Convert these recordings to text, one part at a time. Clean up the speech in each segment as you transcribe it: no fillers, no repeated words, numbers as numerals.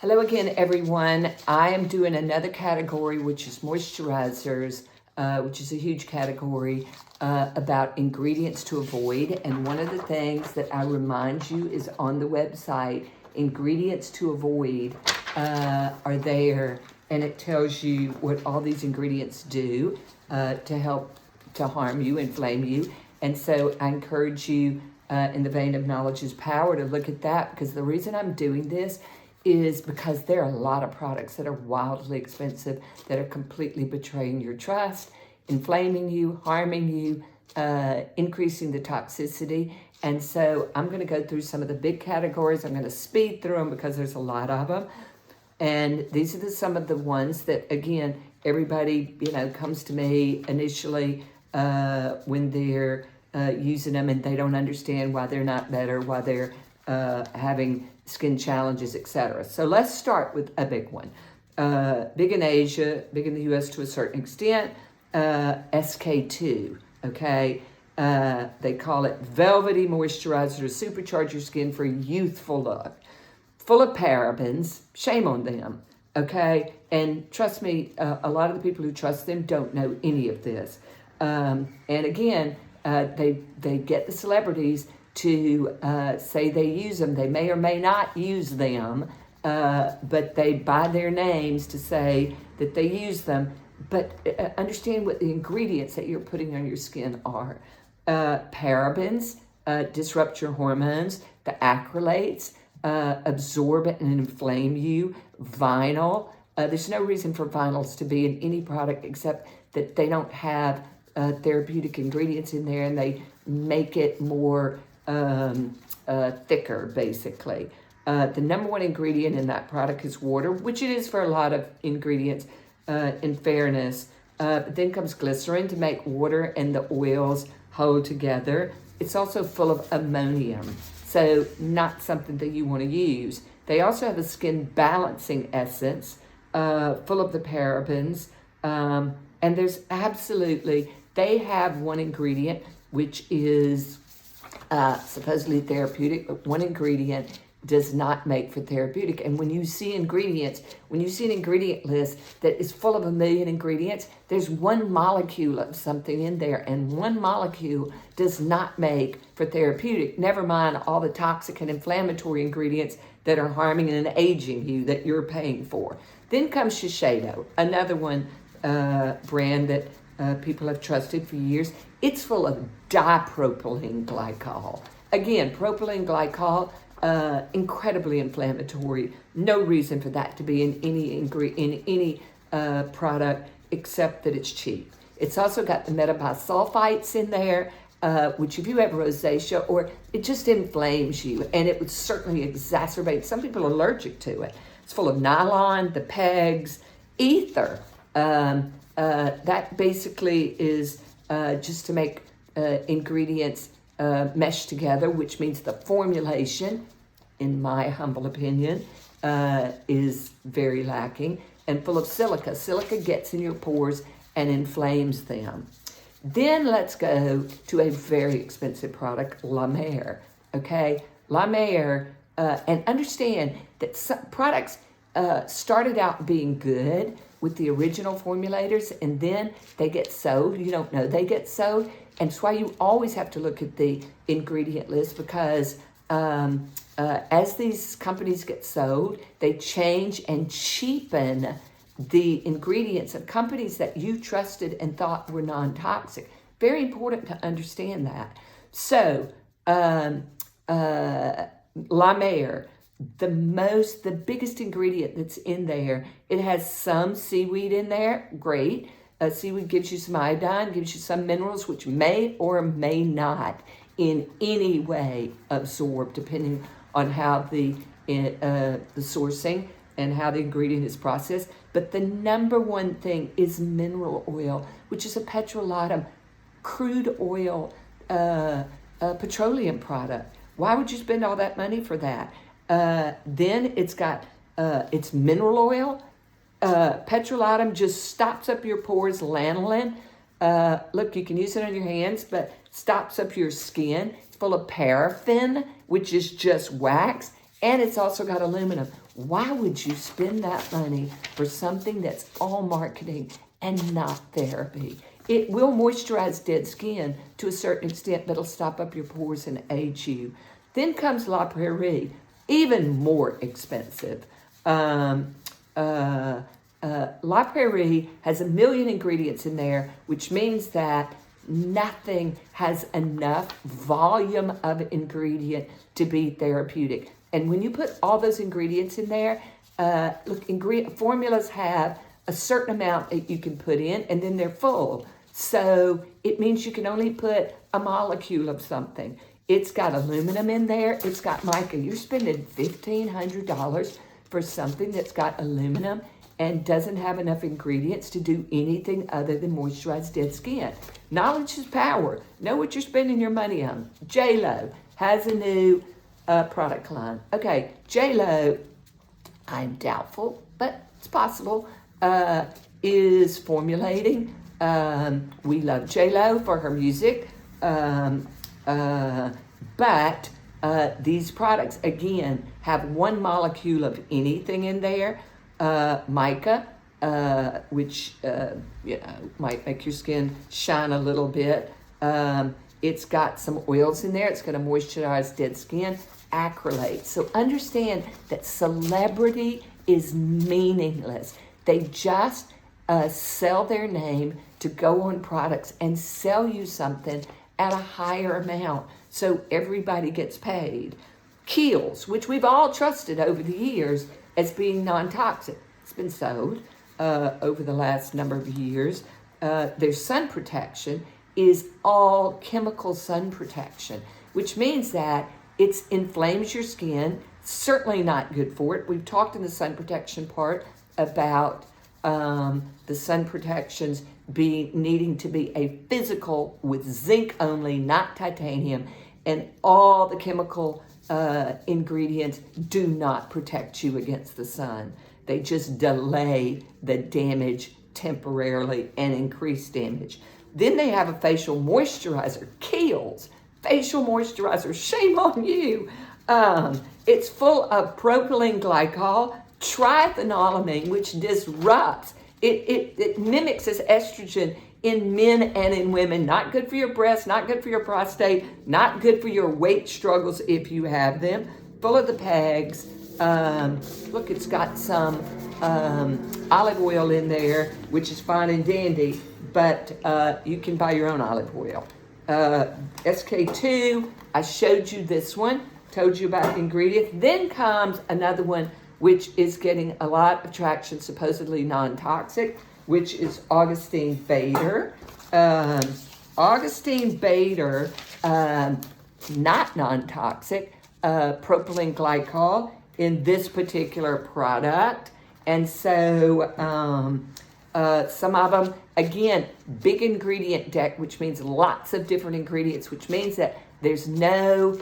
Hello again, everyone. I am doing another category, which is moisturizers, which is a huge category about ingredients to avoid. And one of the things that I remind you is on the website, ingredients to avoid are there. And it tells you what all these ingredients do to help to harm you, inflame you. And so I encourage you in the vein of knowledge is power to look at that, because the reason I'm doing this is because there are a lot of products that are wildly expensive that are completely betraying your trust, inflaming you, harming you, increasing the toxicity. And so I'm going to go through some of the big categories. I'm going to speed through them because there's a lot of them. And these are some of the ones that, again, everybody, comes to me initially when they're using them and they don't understand why they're not better, why they're having skin challenges, etc. So let's start with a big one. Big in Asia, big in the US to a certain extent, SK2, okay? They call it Velvety Moisturizer to supercharge your skin for a youthful look. Full of parabens, shame on them, okay? And trust me, a lot of the people who trust them don't know any of this. And again, they get the celebrities to say they use them. They may or may not use them, but they buy their names to say that they use them. But understand what the ingredients that you're putting on your skin are. Parabens disrupt your hormones. The acrylates absorb it and inflame you. Vinyl. There's no reason for vinyls to be in any product except that they don't have therapeutic ingredients in there, and they make it more thicker, basically. The number one ingredient in that product is water, which it is for a lot of ingredients, in fairness. But then comes glycerin to make water and the oils hold together. It's also full of ammonium, so not something that you want to use. They also have a skin balancing essence, full of the parabens, and there's they have one ingredient which is supposedly therapeutic, but one ingredient does not make for therapeutic. And when you see an ingredient list that is full of 1 million ingredients, there's one molecule of something in there, and one molecule does not make for therapeutic. Never mind all the toxic and inflammatory ingredients that are harming and aging you that you're paying for. Then comes Shiseido, another one brand that people have trusted for years. It's full of dipropylene glycol. Again, propylene glycol, incredibly inflammatory. No reason for that to be in any product except that it's cheap. It's also got the metabisulfites in there, which if you have rosacea, or it just inflames you, and it would certainly exacerbate. Some people are allergic to it. It's full of nylon, the pegs, ether. That basically is just to make ingredients mesh together, which means the formulation, in my humble opinion, is very lacking, and full of silica. Silica gets in your pores and inflames them. Then let's go to a very expensive product, La Mer, okay? La Mer, and understand that some products started out being good with the original formulators, and then they get sold. You don't know they get sold, and it's why you always have to look at the ingredient list, because as these companies get sold, they change and cheapen the ingredients of companies that you trusted and thought were non-toxic. Very important to understand that. So, La Mer, the biggest ingredient that's in there, it has some seaweed in there. Great. Seaweed gives you some iodine, gives you some minerals, which may or may not in any way absorb, depending on how the sourcing and how the ingredient is processed. But the number one thing is mineral oil, which is a petrolatum, crude oil, petroleum product. Why would you spend all that money for that? Then it's got it's mineral oil. Petrolatum just stops up your pores. Lanolin, look, you can use it on your hands, but stops up your skin. It's full of paraffin, which is just wax, and it's also got aluminum. Why would you spend that money for something that's all marketing and not therapy? It will moisturize dead skin to a certain extent, but it'll stop up your pores and age you. Then comes La Prairie, even more expensive. La Prairie has 1 million ingredients in there, which means that nothing has enough volume of ingredient to be therapeutic. And when you put all those ingredients in there, look, formulas have a certain amount that you can put in, and then they're full. So it means you can only put a molecule of something. It's got aluminum in there. It's got mica. You're spending $1,500 for something that's got aluminum and doesn't have enough ingredients to do anything other than moisturize dead skin. Knowledge is power. Know what you're spending your money on. J-Lo has a new product line. Okay, J-Lo, I'm doubtful, but it's possible, is formulating. We love J-Lo for her music, but these products, again, have one molecule of anything in there. Mica, which might make your skin shine a little bit. It's got some oils in there. It's going to moisturize dead skin. Acrylate. So understand that celebrity is meaningless. They just sell their name to go on products and sell you something at a higher amount so everybody gets paid. Kiehl's, which we've all trusted over the years as being non-toxic. It's been sold over the last number of years. Their sun protection is all chemical sun protection, which means that it inflames your skin. Certainly not good for it. We've talked in the sun protection part about the sun protections needing to be a physical with zinc only, not titanium, and all the chemical ingredients do not protect you against the sun. They just delay the damage temporarily and increase damage. Then they have a facial moisturizer, Kiehl's facial moisturizer. Shame on you. It's full of propylene glycol, trithanolamine, which disrupts. It mimics as estrogen in men and in women. Not good for your breasts, not good for your prostate, not good for your weight struggles if you have them. Full of the pegs. Look, it's got some olive oil in there, which is fine and dandy, but you can buy your own olive oil. SK2, I showed you this one, told you about the ingredients. Then comes another one, which is getting a lot of traction, supposedly non-toxic, which is Augustine Bader. Augustine Bader, not non-toxic, propylene glycol in this particular product. And so some of them, again, big ingredient deck, which means lots of different ingredients, which means that there's no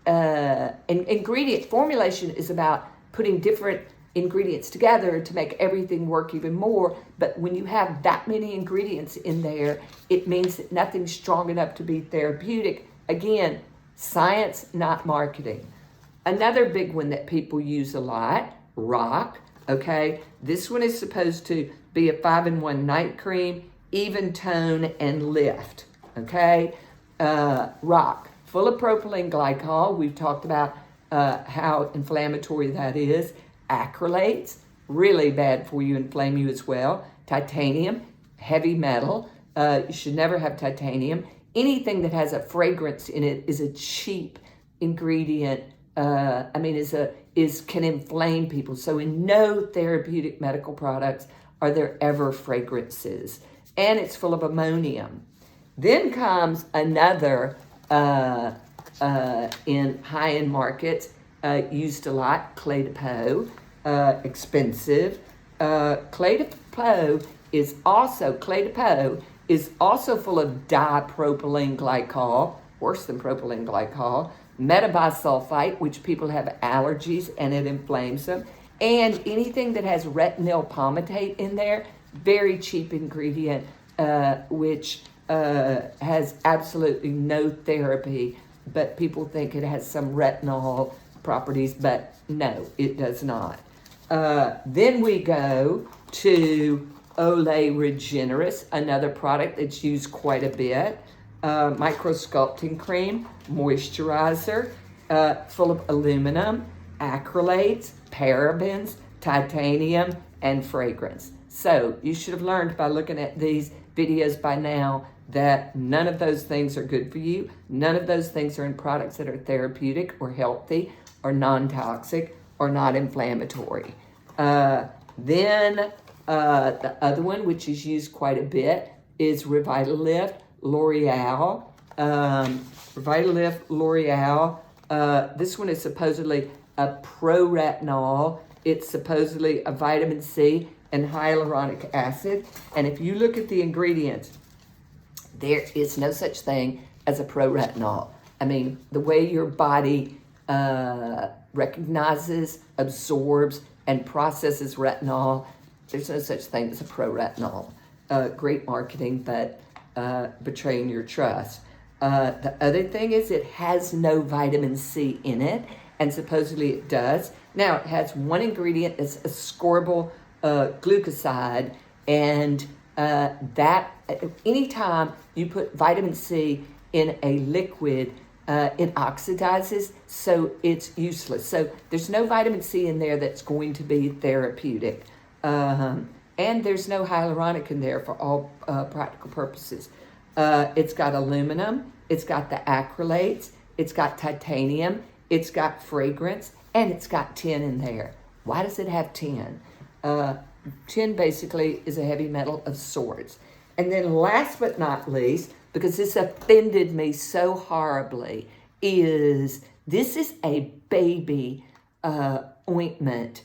ingredient formulation is about putting different ingredients together to make everything work even more. But when you have that many ingredients in there, it means that nothing's strong enough to be therapeutic. Again, science, not marketing. Another big one that people use a lot, Rock. Okay, this one is supposed to be a 5-in-1 night cream, even tone and lift. Okay, Rock, full of propylene glycol. We've talked about how inflammatory that is. Acrylates, really bad for you, inflame you as well. Titanium, heavy metal. You should never have titanium. Anything that has a fragrance in it is a cheap ingredient. Can inflame people. So in no therapeutic medical products are there ever fragrances. And it's full of ammonium. Then comes another in high-end markets, used a lot, Clé de Peau, expensive. Clé de Peau is also full of dipropylene glycol, worse than propylene glycol, metabisulfite, which people have allergies and it inflames them, and anything that has retinol palmitate in there, very cheap ingredient, which has absolutely no therapy, but people think it has some retinol properties, but No, it does not. Then we go to Olay Regenerist, another product that's used quite a bit. Micro Sculpting Cream, Moisturizer, full of aluminum, acrylates, parabens, titanium, and fragrance. So you should have learned by looking at these videos by now that none of those things are good for you. None of those things are in products that are therapeutic or healthy or non-toxic or not inflammatory. Then the other one, which is used quite a bit, is Revitalift L'Oreal. Revitalift L'Oreal. This one is supposedly a pro-retinol. It's supposedly a vitamin C and hyaluronic acid. And if you look at the ingredients, there is no such thing as a pro-retinol. I mean, the way your body recognizes, absorbs, and processes retinol, there's no such thing as a pro-retinol. Great marketing, but betraying your trust. The other thing is it has no vitamin C in it, and supposedly it does. Now, it has one ingredient that's ascorbyl glucoside, and that anytime you put vitamin C in a liquid, it oxidizes, so it's useless. So there's no vitamin C in there that's going to be therapeutic. And there's no hyaluronic in there for all practical purposes. It's got aluminum, it's got the acrylates, it's got titanium, it's got fragrance, and it's got tin in there. Why does it have tin? Tin basically is a heavy metal of sorts. And then last but not least, because this offended me so horribly, is this is a baby ointment,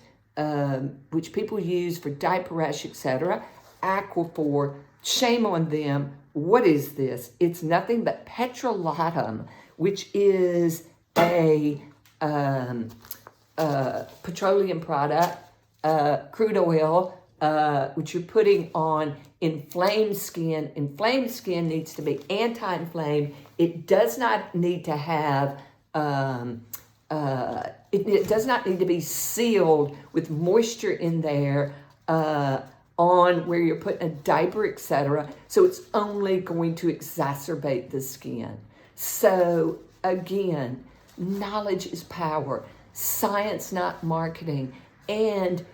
which people use for diaper rash, etc. Aquaphor, shame on them. What is this? It's nothing but petrolatum, which is a petroleum product, crude oil, which you're putting on inflamed skin. Inflamed skin needs to be anti-inflamed. It does not need to have, it does not need to be sealed with moisture in there on where you're putting a diaper, etc. So it's only going to exacerbate the skin. So again, knowledge is power. Science, not marketing. And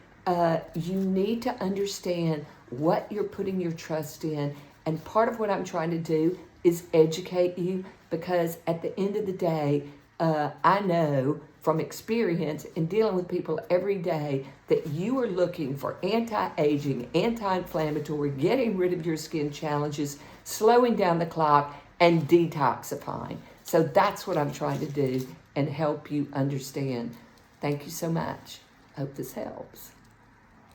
you need to understand what you're putting your trust in. And part of what I'm trying to do is educate you, because at the end of the day, I know from experience in dealing with people every day that you are looking for anti-aging, anti-inflammatory, getting rid of your skin challenges, slowing down the clock, and detoxifying. So that's what I'm trying to do and help you understand. Thank you so much. Hope this helps.